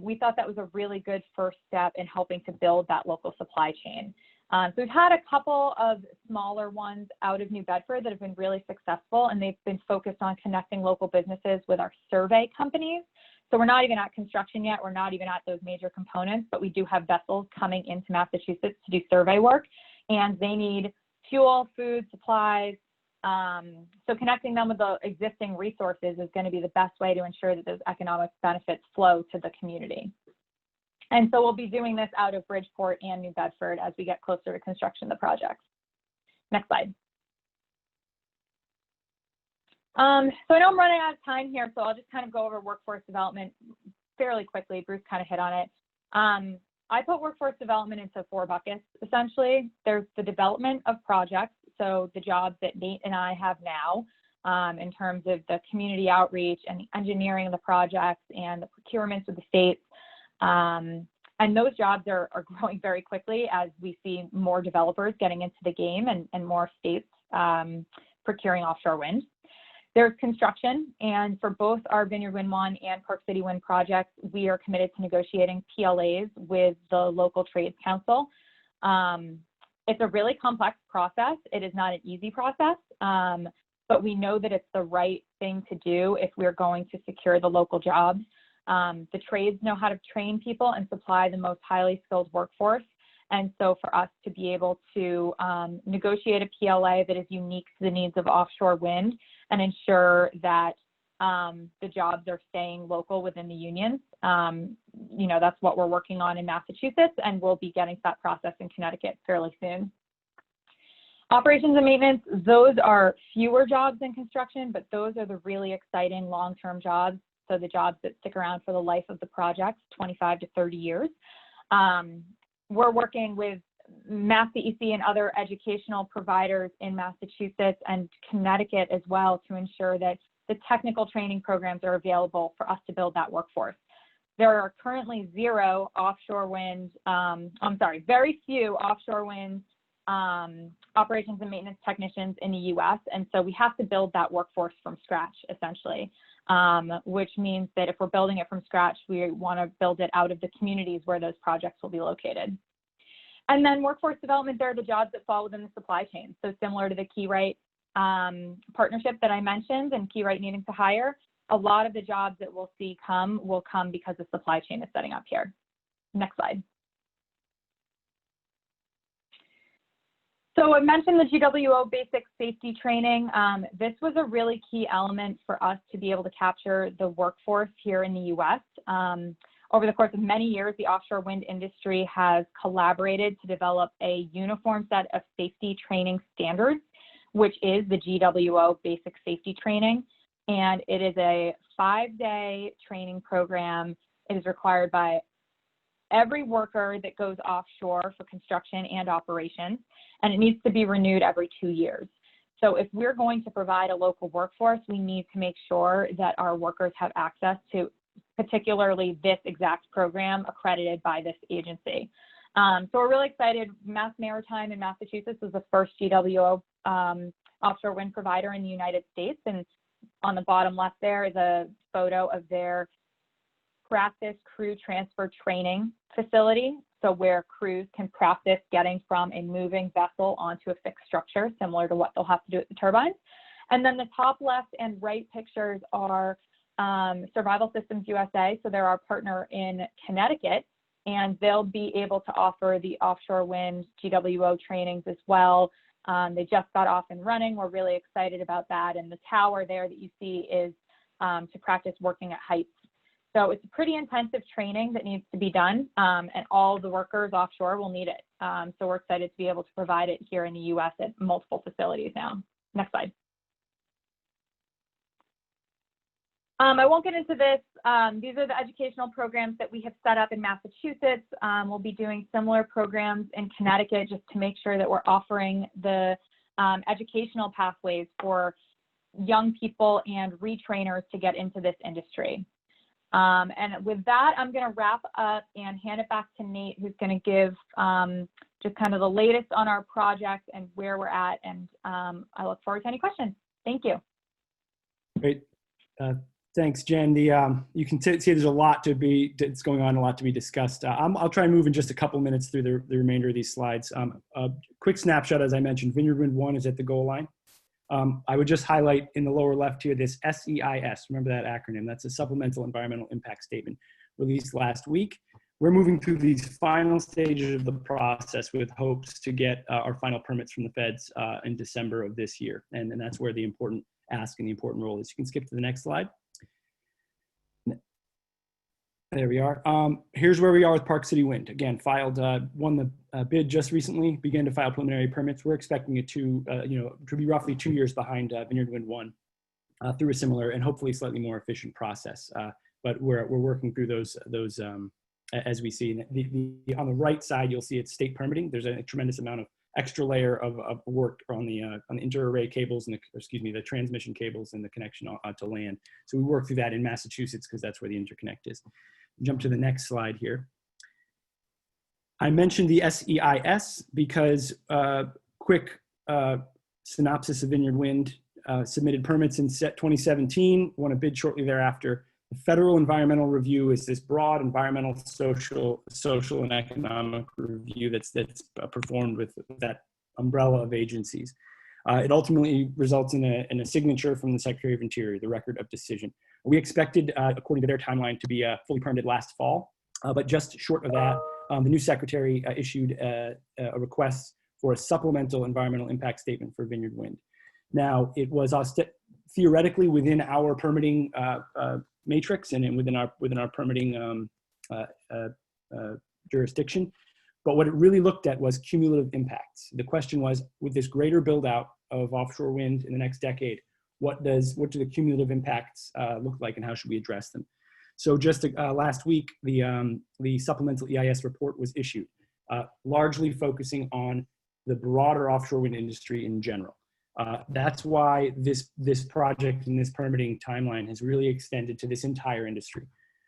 we thought that was a really good first step in helping to build that local supply chain. So we've had a couple of smaller ones out of New Bedford that have been really successful, and they've been focused on connecting local businesses with our survey companies. So we're not even at construction yet. We're not even at those major components, but we do have vessels coming into Massachusetts to do survey work, and they need fuel, food, supplies. So connecting them with the existing resources is going to be the best way to ensure that those economic benefits flow to the community. And so we'll be doing this out of Bridgeport and New Bedford as we get closer to construction of the projects. Next slide. So I know I'm running out of time here, so I'll just kind of go over workforce development fairly quickly. Bruce kind of hit on it. I put workforce development into 4 buckets, essentially. There's the development of projects, so the jobs that Nate and I have now, in terms of the community outreach and the engineering of the projects and the procurements with the states. And those jobs are growing very quickly as we see more developers getting into the game and more states procuring offshore wind. There's construction, and for both our Vineyard Wind 1 and Park City Wind projects, we are committed to negotiating PLAs with the local trades council. It's a really complex process. It is not an easy process, but we know that it's the right thing to do if we're going to secure the local jobs. The trades know how to train people and supply the most highly skilled workforce. And so for us to be able to negotiate a PLA that is unique to the needs of offshore wind and ensure that the jobs are staying local within the unions, that's what we're working on in Massachusetts, and we'll be getting to that process in Connecticut fairly soon. Operations and maintenance, those are fewer jobs than construction, but those are the really exciting long-term jobs. So the jobs that stick around for the life of the projects, 25 to 30 years. We're working with MassDEC and other educational providers in Massachusetts and Connecticut as well to ensure that the technical training programs are available for us to build that workforce. There are currently very few offshore wind operations and maintenance technicians in the US. And so we have to build that workforce from scratch, essentially, which means that if we're building it from scratch, we want to build it out of the communities where those projects will be located. And then workforce development, there are the jobs that fall within the supply chain. So similar to the KeyRite partnership that I mentioned and KeyRite needing to hire, a lot of the jobs that we'll see will come because the supply chain is setting up here. Next slide. So I mentioned the GWO basic safety training. This was a really key element for us to be able to capture the workforce here in the US. Over the course of many years, the offshore wind industry has collaborated to develop a uniform set of safety training standards, which is the GWO basic safety training. And it is a 5-day training program. It is required by every worker that goes offshore for construction and operations, and it needs to be renewed every 2 years. So if we're going to provide a local workforce, we need to make sure that our workers have access to particularly this exact program accredited by this agency. So we're really excited. Mass Maritime in Massachusetts is the first GWO offshore wind provider in the United States. And on the bottom left there is a photo of their practice crew transfer training facility. So where crews can practice getting from a moving vessel onto a fixed structure, similar to what they'll have to do at the turbines. And then the top left and right pictures are Survival Systems USA. So they're our partner in Connecticut, and they'll be able to offer the offshore wind GWO trainings as well. They just got off and running. We're really excited about that. And the tower there that you see is to practice working at heights. So it's a pretty intensive training that needs to be done, and all the workers offshore will need it. So we're excited to be able to provide it here in the US at multiple facilities now. Next slide. I won't get into this. These are the educational programs that we have set up in Massachusetts. We'll be doing similar programs in Connecticut just to make sure that we're offering the educational pathways for young people and retrainers to get into this industry. And with that, I'm going to wrap up and hand it back to Nate, who's going to give just kind of the latest on our project and where we're at. And I look forward to any questions. Thank you. Great. Thanks, Jen. You can see there's a lot that's going on, a lot to be discussed. I'll try and move in just a couple minutes through the remainder of these slides. A quick snapshot, as I mentioned, Vineyard Wind 1 is at the goal line. I would just highlight in the lower left here this SEIS. Remember that acronym. That's a Supplemental Environmental Impact Statement released last week. We're moving through these final stages of the process with hopes to get our final permits from the feds in December of this year. And that's where the important ask and the important role is. You can skip to the next slide. There we are. Here's where we are with Park City Wind. Again, won the bid just recently, began to file preliminary permits. We're expecting it to be roughly 2 years behind Vineyard Wind 1 through a similar and hopefully slightly more efficient process. But we're working through those as we see. On the right side, you'll see it's state permitting. There's a tremendous amount of extra layer of work on the inter-array cables and the transmission cables and the connection to land. So we work through that in Massachusetts because that's where the interconnect is. Jump to the next slide here. I mentioned the SEIS because quick synopsis of Vineyard Wind. Submitted permits in 2017, won a bid shortly thereafter. The Federal Environmental Review is this broad environmental, social, and economic review that's performed with that umbrella of agencies. It ultimately results in a signature from the Secretary of Interior, the record of decision. We expected, according to their timeline, to be fully permitted last fall, but just short of that, the new Secretary issued a request for a supplemental environmental impact statement for Vineyard Wind. Now, it was theoretically within our permitting matrix and within our permitting jurisdiction, but what it really looked at was cumulative impacts. The question was, with this greater build out of offshore wind in the next decade, what do the cumulative impacts look like, and how should we address them? So just last week, the supplemental EIS report was issued, largely focusing on the broader offshore wind industry in general. That's why this project and this permitting timeline has really extended to this entire industry.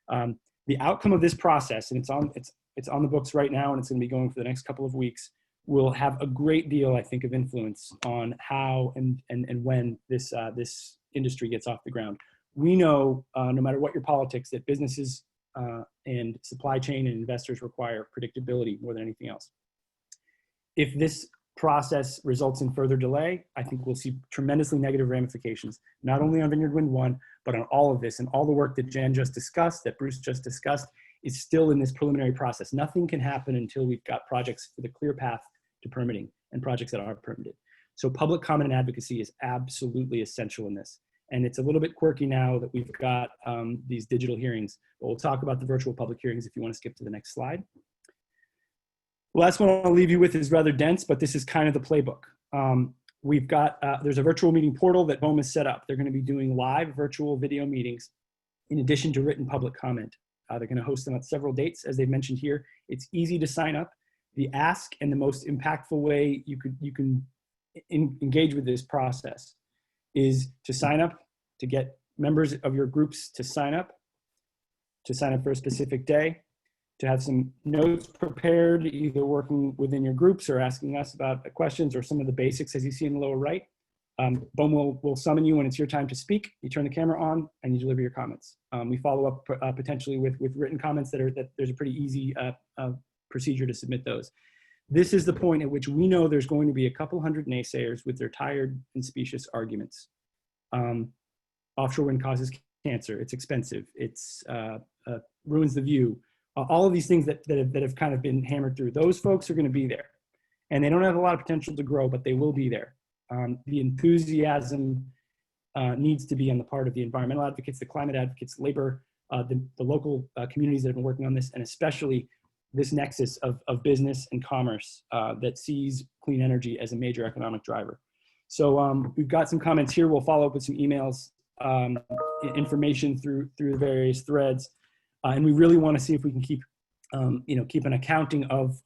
The outcome of this process, and it's on the books right now, and it's going to be going for the next couple of weeks, will have a great deal, I think, of influence on how and when this industry gets off the ground. We know, no matter what your politics, that businesses and supply chain and investors require predictability more than anything else. If this process results in further delay, I think we'll see tremendously negative ramifications, not only on Vineyard Wind 1, but on all of this. And all the work that Jen just discussed, that Bruce just discussed, is still in this preliminary process. Nothing can happen until we've got projects with a clear path to permitting and projects that are permitted. So public comment and advocacy is absolutely essential in this. And it's a little bit quirky now that we've got these digital hearings, but we'll talk about the virtual public hearings if you want to skip to the next slide. The last one I'll leave you with is rather dense, but this is kind of the playbook. We've got, there's a virtual meeting portal that BOEM has set up. They're going to be doing live virtual video meetings in addition to written public comment. They're going to host them at several dates, as they've mentioned here. It's easy to sign up. The ask and the most impactful way you can engage with this process is to sign up, to get members of your groups to sign up for a specific day, to have some notes prepared, either working within your groups or asking us about questions or some of the basics as you see in the lower right. BOEM will summon you when it's your time to speak. You turn the camera on and you deliver your comments. We follow up potentially with written comments that there's a pretty easy procedure to submit those. This is the point at which we know there's going to be a couple hundred naysayers with their tired and specious arguments. Offshore wind causes cancer, it's expensive, it's ruins the view. All of these things that have kind of been hammered through, those folks are going to be there. And they don't have a lot of potential to grow, but they will be there. The enthusiasm needs to be on the part of the environmental advocates, the climate advocates, labor, the local communities that have been working on this, and especially this nexus of business and commerce that sees clean energy as a major economic driver. So we've got some comments here. We'll follow up with some emails, information through the various threads. And we really want to see if we can keep an accounting of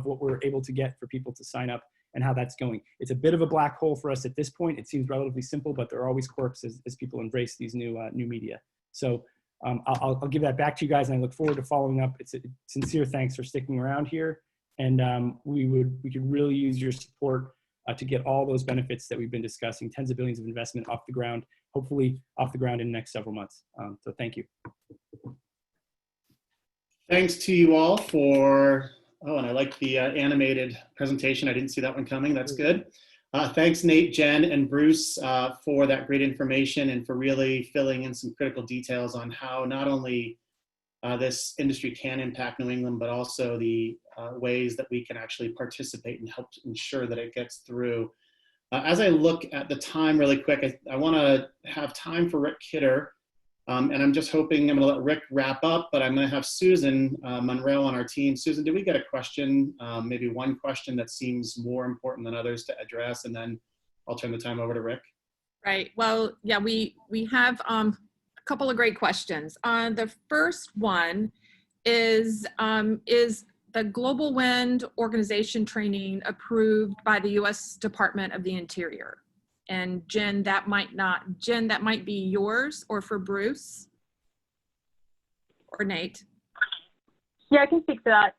what we're able to get for people to sign up and how that's going. It's a bit of a black hole for us at this point. It seems relatively simple, but there are always quirks as people embrace these new media. So I'll give that back to you guys, and I look forward to following up. It's a sincere thanks for sticking around here, and we could really use your support to get all those benefits that we've been discussing, tens of billions of investment off the ground, hopefully off the ground in the next several months. So thank you. Thanks to you all for, and I like the animated presentation. I didn't see that one coming. That's good. Thanks, Nate, Jen, and Bruce for that great information and for really filling in some critical details on how not only this industry can impact New England, but also the ways that we can actually participate and help ensure that it gets through. As I look at the time really quick, I want to have time for Rick Kidder. And I'm just hoping, I'm going to let Rick wrap up, but I'm going to have Susan Monroe on our team. Susan, did we get a question, maybe one question that seems more important than others to address? And then I'll turn the time over to Rick. Right. Well, yeah, we have a couple of great questions. The first one is the Global Wind Organization training approved by the U.S. Department of the Interior? And Jen, that might be yours, or for Bruce or Nate. Yeah, I can speak to that.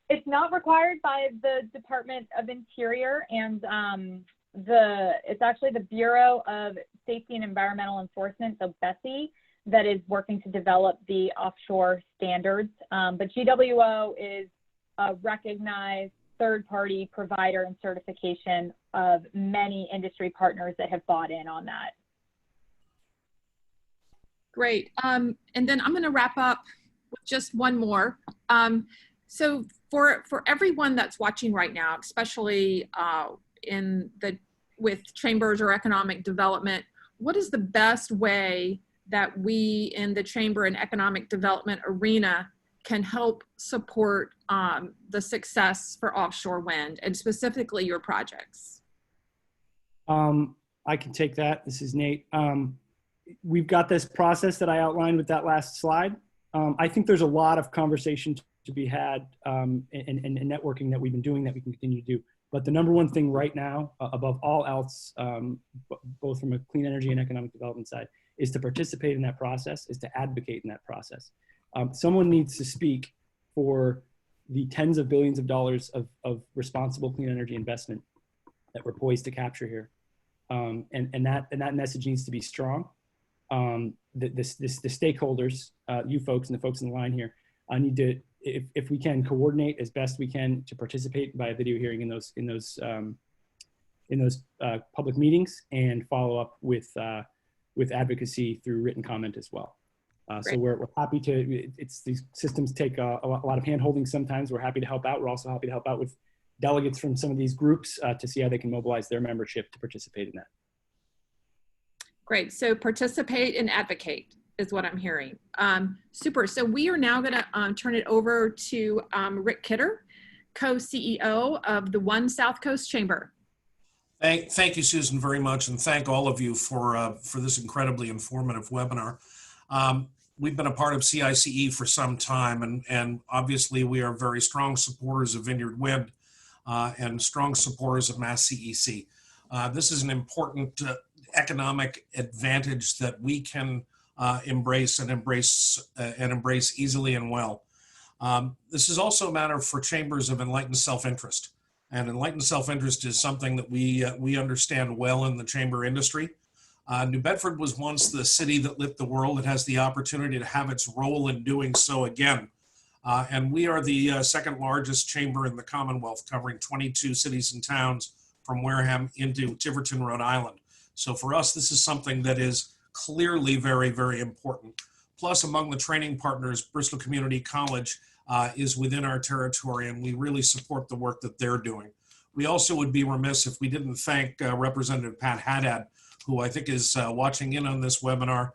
It's not required by the Department of Interior, and it's actually the Bureau of Safety and Environmental Enforcement, so BSEE, that is working to develop the offshore standards. But GWO is a recognized third-party provider and certification of many industry partners that have bought in on that. Great. And then I'm going to wrap up with just one more. So for everyone that's watching right now, especially with chambers or economic development, what is the best way that we in the chamber and economic development arena can help support the success for offshore wind and specifically your projects? I can take that. This is Nate. We've got this process that I outlined with that last slide. I think there's a lot of conversation to be had and networking that we've been doing that we can continue to do. But the number one thing right now, above all else, both from a clean energy and economic development side, is to participate in that process, is to advocate in that process. Someone needs to speak for the tens of billions of dollars of responsible clean energy investment that we're poised to capture here. And that message needs to be strong. The stakeholders, you folks and the folks in the line here, need to, if we can, coordinate as best we can to participate by a video hearing in those public meetings, and follow up with advocacy through written comment as well. So we're happy to. These systems take a lot of hand-holding sometimes. We're happy to help out. We're also happy to help out with delegates from some of these groups to see how they can mobilize their membership to participate in that. Great. So participate and advocate is what I'm hearing. Super. So we are now going to turn it over to Rick Kidder, co-CEO of the One South Coast Chamber. Thank you, Susan, very much, and thank all of you for this incredibly informative webinar. We've been a part of CICE for some time, and obviously we are very strong supporters of Vineyard Wind and strong supporters of Mass CEC. This is an important economic advantage that we can embrace easily and well. This is also a matter for chambers of enlightened self-interest. And enlightened self-interest is something that we understand well in the chamber industry. New Bedford was once the city that lit the world. It has the opportunity to have its role in doing so again. And we are the second largest chamber in the Commonwealth, covering 22 cities and towns from Wareham into Tiverton, Rhode Island. So for us, this is something that is clearly very, very important. Plus, among the training partners, Bristol Community College is within our territory, and we really support the work that they're doing. We also would be remiss if we didn't thank Representative Pat Haddad, who I think is watching in on this webinar,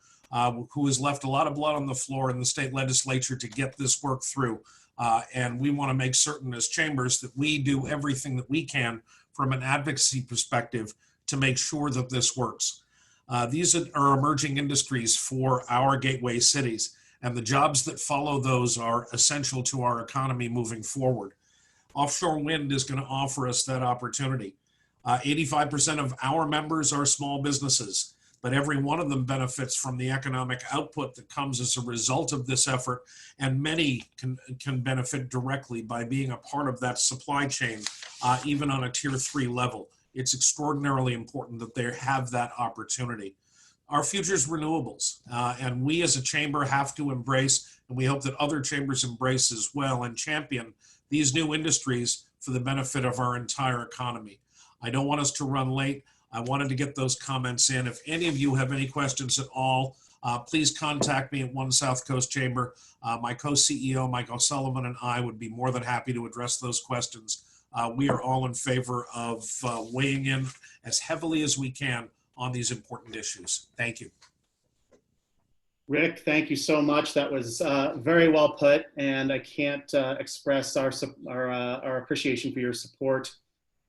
who has left a lot of blood on the floor in the state legislature to get this work through. And we want to make certain as chambers that we do everything that we can from an advocacy perspective to make sure that this works. These are emerging industries for our gateway cities, and the jobs that follow those are essential to our economy moving forward. Offshore wind is going to offer us that opportunity. 85% of our members are small businesses, but every one of them benefits from the economic output that comes as a result of this effort, and many can benefit directly by being a part of that supply chain, even on a tier 3 level. It's extraordinarily important that they have that opportunity. Our future is renewables, and we as a chamber have to embrace, and we hope that other chambers embrace as well, and champion these new industries for the benefit of our entire economy. I don't want us to run late. I wanted to get those comments in. If any of you have any questions at all, please contact me at One South Coast Chamber. My co-CEO, Mike O'Sullivan, and I would be more than happy to address those questions. We are all in favor of weighing in as heavily as we can on these important issues. Thank you. Rick, thank you so much. That was very well put, and I can't express our appreciation for your support.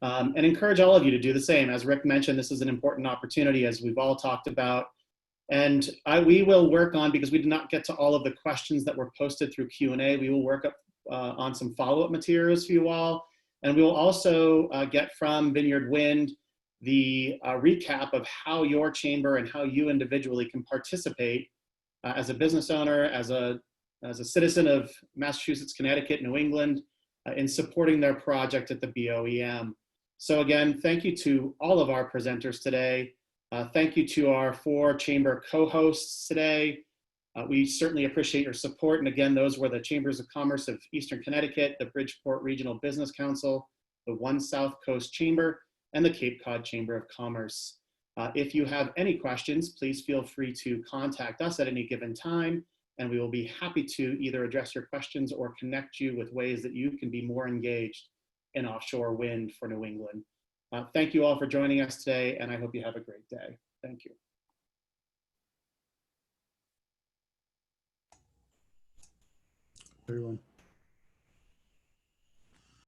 And encourage all of you to do the same. As Rick mentioned, this is an important opportunity, as we've all talked about. And we will work on, because we did not get to all of the questions that were posted through Q&A, we will work up on some follow-up materials for you all. And we will also get from Vineyard Wind the recap of how your chamber and how you individually can participate as a business owner, as a citizen of Massachusetts, Connecticut, New England, in supporting their project at the BOEM. So again, thank you to all of our presenters today. Thank you to our 4 chamber co-hosts today. We certainly appreciate your support. And again, those were the Chambers of Commerce of Eastern Connecticut, the Bridgeport Regional Business Council, the One South Coast Chamber, and the Cape Cod Chamber of Commerce. If you have any questions, please feel free to contact us at any given time, and we will be happy to either address your questions or connect you with ways that you can be more engaged in offshore wind for New England. Thank you all for joining us today, and I hope you have a great day. Thank you. Everyone.